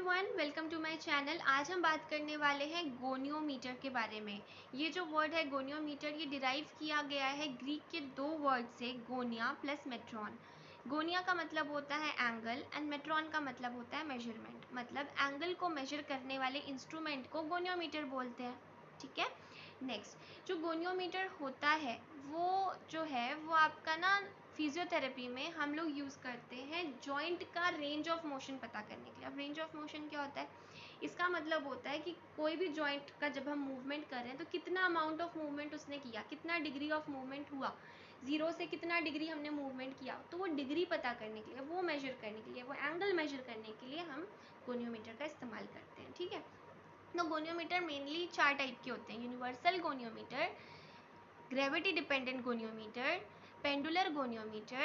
Everyone, welcome to my channel. आज हम बात करने वाले हैं गोनियोमीटर के बारे में। ये जो वर्ड है गोनियोमीटर, ये डिराइव किया गया है ग्रीक के दो वर्ड से, गोनिया प्लस मेट्रॉन। गोनिया का मतलब होता है एंगल एंड मेट्रॉन का मतलब होता है मेजरमेंट। मतलब एंगल को मेजर करने वाले इंस्ट्रूमेंट को गोनियोमीटर बोलते हैं। ठीक है। नेक्स्ट, जो गोनियोमीटर होता है वो आपका ना फिजियोथेरेपी में हम लोग यूज़ करते हैं जॉइंट का रेंज ऑफ मोशन पता करने के लिए। अब रेंज ऑफ मोशन क्या होता है? इसका मतलब होता है कि कोई भी जॉइंट का जब हम मूवमेंट कर रहे हैं तो कितना अमाउंट ऑफ मूवमेंट उसने किया, कितना डिग्री ऑफ मूवमेंट हुआ, 0 से कितना डिग्री हमने मूवमेंट किया, तो वो डिग्री पता करने के लिए, वो मेजर करने के लिए, वो एंगल मेजर करने के लिए हम गोनियोमीटर का इस्तेमाल करते हैं। ठीक है। तो गोनियोमीटर मेनली 4 टाइप के होते हैं: universal goniometer, gravity dependent goniometer, pendular goniometer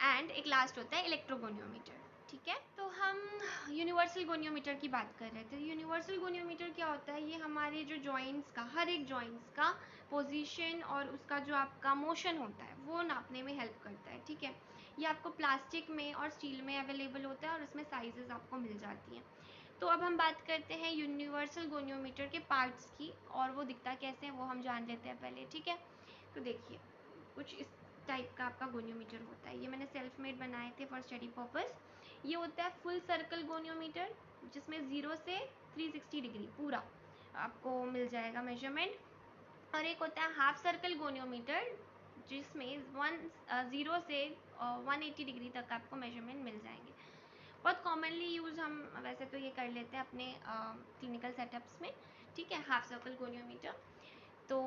and एक लास्ट होता है इलेक्ट्रोगोनियोमीटर। ठीक है। तो हम यूनिवर्सल गोनियोमीटर की बात कर रहे थे। यूनिवर्सल गोनियोमीटर क्या होता है? ये हमारे जो जॉइंट्स का, हर एक जॉइंट्स का पोजीशन और उसका जो आपका मोशन होता है वो नापने में हेल्प करता है। ठीक है। ये आपको प्लास्टिक में और स्टील में अवेलेबल होता है और उसमें साइजेस आपको मिल जाती हैं। तो अब हम बात करते हैं यूनिवर्सल गोनियोमीटर के पार्ट्स की, और वो दिखता कैसे है वो हम जान लेते हैं पहले। ठीक है। तो देखिए, कुछ इस टाइप का आपका गोनियोमीटर होता है। ये मैंने सेल्फ मेड बनाए थे फॉर स्टडी पर्पस। ये होता है फुल सर्कल गोनियोमीटर, जिसमें 0 से 360 डिग्री पूरा आपको मिल जाएगा मेजरमेंट। और एक होता है हाफ सर्कल गोनियोमीटर, जिसमें 0 से 180 डिग्री तक आपको मेजरमेंट मिल जाएंगे। बहुत कॉमनली यूज़ हम वैसे तो ये कर लेते हैं अपने क्लिनिकल सेटअप्स में। ठीक है, हाफ सर्कल गोनियोमीटर। तो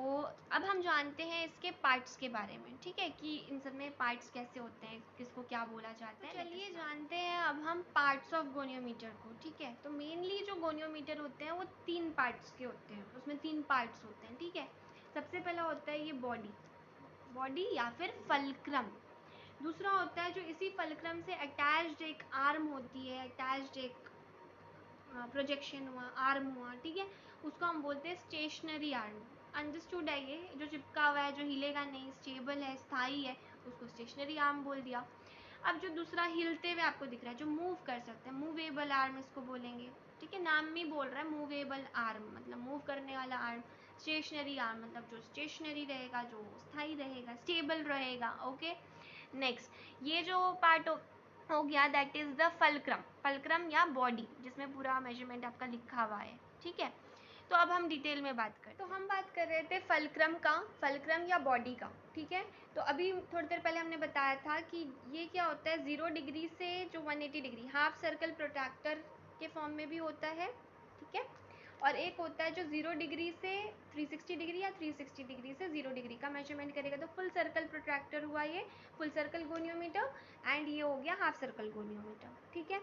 अब हम जानते हैं इसके पार्ट्स के बारे में। ठीक है, कि इन सब में पार्ट्स कैसे होते हैं, किसको क्या बोला जाता है। चलिए जानते हैं अब हम पार्ट्स ऑफ गोनियोमीटर को। ठीक है। तो मेनली जो गोनियोमीटर होते हैं वो 3 पार्ट्स के होते हैं, उसमें 3 पार्ट्स होते हैं। ठीक है। सबसे पहला होता है ये बॉडी या फिर फल्क्रम। दूसरा होता है जो इसी फल्क्रम से अटैच्ड एक आर्म होती है, अटैच्ड एक प्रोजेक्शन हुआ, आर्म हुआ। ठीक है। उसको हम बोलते हैं स्टेशनरी आर्म। अंडरस्टूड है? ये जो चिपका हुआ है, जो हिलेगा नहीं, स्टेबल है, स्थायी है, उसको स्टेशनरी आर्म बोल दिया। अब जो दूसरा हिलते हुए आपको दिख रहा है, जो मूव कर सकते हैं, मूवेबल आर्म इसको बोलेंगे। ठीक है, नाम में बोल रहा है मूवेबल आर्म, मतलब मूव करने वाला आर्म। स्टेशनरी आर्म मतलब जो स्टेशनरी रहेगा, जो स्थायी रहेगा, स्टेबल रहेगा। ओके। नेक्स्ट, ये जो पार्ट हो गया दैट इज द फल्क्रम या बॉडी, जिसमें पूरा मेजरमेंट आपका लिखा हुआ है। ठीक है। तो अब हम डिटेल में बात करें। तो हम बात कर रहे थे फल्क्रम या बॉडी का। ठीक है। तो अभी थोड़ी देर पहले हमने बताया था कि ये क्या होता है, 0 डिग्री से जो 180 डिग्री, हाफ सर्कल प्रोट्रैक्टर के फॉर्म में भी होता है। ठीक है। और एक होता है जो 0 डिग्री से 360 डिग्री या 360 डिग्री से 0 डिग्री का मेजरमेंट करेगा। तो फुल सर्कल प्रोट्रैक्टर हुआ ये फुल सर्कल गोनियोमीटर, एंड ये हो गया हाफ सर्कल गोनियोमीटर। ठीक है।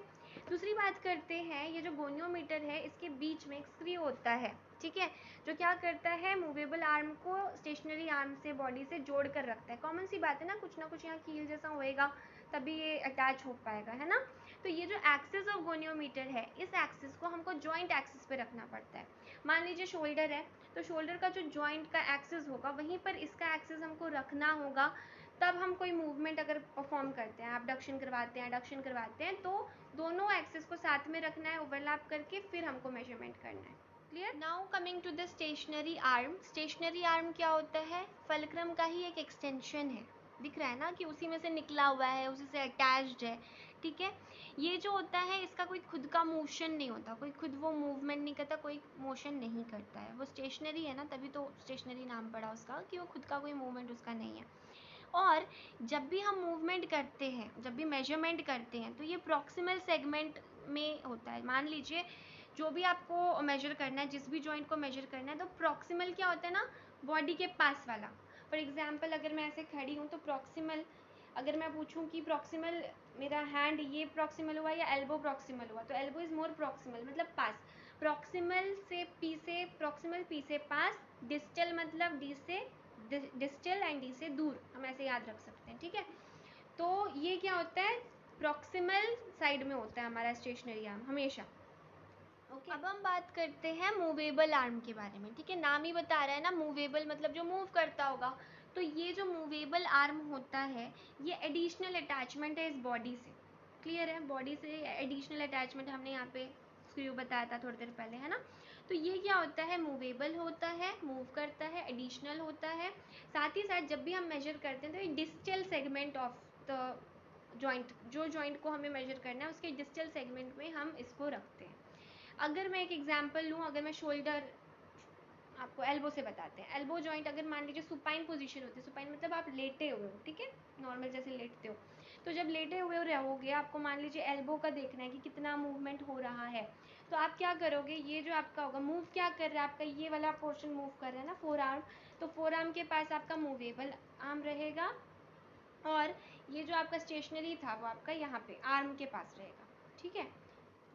दूसरी बात करते हैं, ये जो गोनियोमीटर है इसके बीच में एक स्क्रू होता है। ठीक है। जो क्या करता है, मूवेबल आर्म को स्टेशनरी आर्म से, बॉडी से जोड़ कर रखता है। कॉमन सी बात है ना कुछ यहाँ कील जैसा होएगा तभी ये अटैच हो पाएगा, है ना। तो ये जो एक्सिस ऑफ गोनियोमीटर है, इस एक्सिस को हमको जॉइंट एक्सिस पे रखना पड़ता है। मान लीजिए शोल्डर है, तो शोल्डर का जो जॉइंट का एक्सिस होगा वहीं पर इसका एक्सिस हमको रखना होगा। तब हम कोई मूवमेंट अगर परफॉर्म करते हैं, एबडक्शन करवाते हैं, तो दोनों एक्सिस को साथ में रखना है, ओवरलैप करके, फिर हमको मेजरमेंट करना है। Clear? Now coming to the stationary arm. Stationary arm क्या होता है? फल्क्रम का ही एक एक्सटेंशन है। दिख रहा है ना कि उसी में से निकला हुआ है, उसी से अटैच्ड है। ठीक है। ये जो होता है इसका कोई खुद का मोशन नहीं होता, कोई खुद वो मूवमेंट नहीं करता, कोई मोशन नहीं करता है। वो स्टेशनरी है ना, तभी तो स्टेशनरी नाम पड़ा उसका, कि वो खुद का कोई मूवमेंट उसका नहीं है। और जब भी हम मूवमेंट करते हैं, जब भी मेजरमेंट करते हैं, तो ये प्रॉक्सिमल सेगमेंट में होता है। मान लीजिए जो भी आपको मेजर करना है, जिस भी जॉइंट को मेजर करना है, तो प्रॉक्सिमल क्या होता है ना, बॉडी के पास वाला। फॉर एग्जाम्पल अगर मैं ऐसे खड़ी हूँ तो प्रॉक्सिमल, अगर मैं पूछूं कि प्रॉक्सिमल, मेरा हैंड ये प्रॉक्सिमल हुआ या एल्बो प्रॉक्सिमल हुआ, तो एल्बो इज मोर प्रॉक्सिमल, मतलब पास। प्रॉक्सिमल से पी से, प्रॉक्सिमल पी से पास, डिस्टल मतलब डी से, डिस्टल एंड डी से दूर, हम ऐसे याद रख सकते हैं। ठीक है। तो ये क्या होता है, प्रॉक्सिमल साइड में होता है हमारा स्टेशनरी आर्म हमेशा। ओके। अब हम बात करते हैं मूवेबल आर्म के बारे में। ठीक है, नाम ही बता रहा है ना, मूवेबल मतलब जो मूव करता होगा। तो ये जो मूवेबल आर्म होता है, ये एडिशनल अटैचमेंट है इस बॉडी से। क्लियर है? बॉडी से एडिशनल अटैचमेंट हमने यहाँ पे स्क्रू बताया था थोड़ी देर पहले, है ना। तो ये क्या होता है, मूवेबल होता है, मूव करता है, एडिशनल होता है। साथ ही साथ जब भी हम मेजर करते हैं तो ये distal segment of the joint, जो जॉइंट को हमें मेजर करना है उसके डिस्टल सेगमेंट में हम इसको रखते हैं। अगर मैं एक एग्जांपल लूँ, अगर मैं शोल्डर, आपको एल्बो से बताते हैं। एल्बो जॉइंट अगर मान लीजिए सुपाइन पोजीशन होती है, सुपाइन मतलब आप लेटे हुए हो, ठीक है, नॉर्मल जैसे लेटते हो। तो जब लेटे हुए रहोगे, आपको मान लीजिए एल्बो का देखना है कि कितना मूवमेंट हो रहा है, तो आप क्या करोगे, ये जो आपका होगा, मूव क्या कर रहा है आपका, ये वाला पोर्शन मूव कर रहा है ना, फोर आर्म। तो फोर आर्म के पास आपका मूवेबल आर्म रहेगा, और ये जो आपका स्टेशनरी था वो आपका यहाँ पे आर्म के पास रहेगा, ठीक है।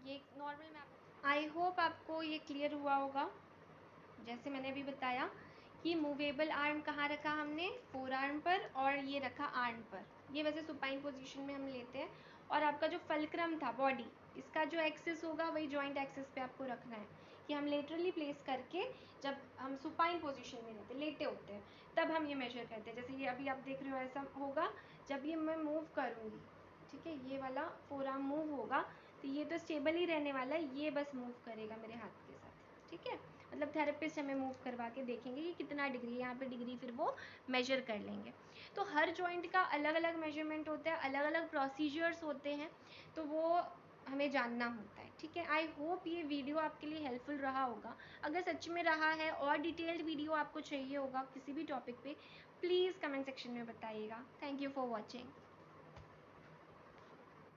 ये नॉर्मल मैं आपको, आई होप आपको ये क्लियर हुआ होगा। जैसे मैंने अभी बताया कि मूवेबल आर्म कहाँ रखा हमने, फोर आर्म पर, और ये रखा आर्म पर। ये वैसे सुपाइन पोजीशन में हम लेते हैं। और आपका जो फलक्रम था, बॉडी, इसका जो एक्सिस होगा वही जॉइंट एक्सिस पे आपको रखना है, कि हम लेटरली प्लेस करके, जब हम सुपाइन पोजीशन में रहते, लेटे होते हैं, तब हम ये मेजर करते हैं। जैसे ये अभी आप देख रहे हो ऐसा होगा, जब ये मैं मूव करूँगी, ठीक है, ये वाला फोर आर्म मूव होगा, तो ये तो स्टेबल ही रहने वाला है, ये बस मूव करेगा मेरे हाथ के साथ, ठीक है। मतलब थेरेपिस्ट हमें मूव करवा के देखेंगे कि कितना डिग्री है यहाँ पे, डिग्री फिर वो मेजर कर लेंगे। तो हर जॉइंट का अलग अलग मेजरमेंट होता है, अलग अलग प्रोसीजर्स होते हैं, तो वो हमें जानना होता है, ठीक है। आई होप ये वीडियो आपके लिए हेल्पफुल रहा होगा। अगर सच में रहा है और डिटेल्ड वीडियो आपको चाहिए होगा किसी भी टॉपिक पे, प्लीज़ कमेंट सेक्शन में बताइएगा। Thank you for watching.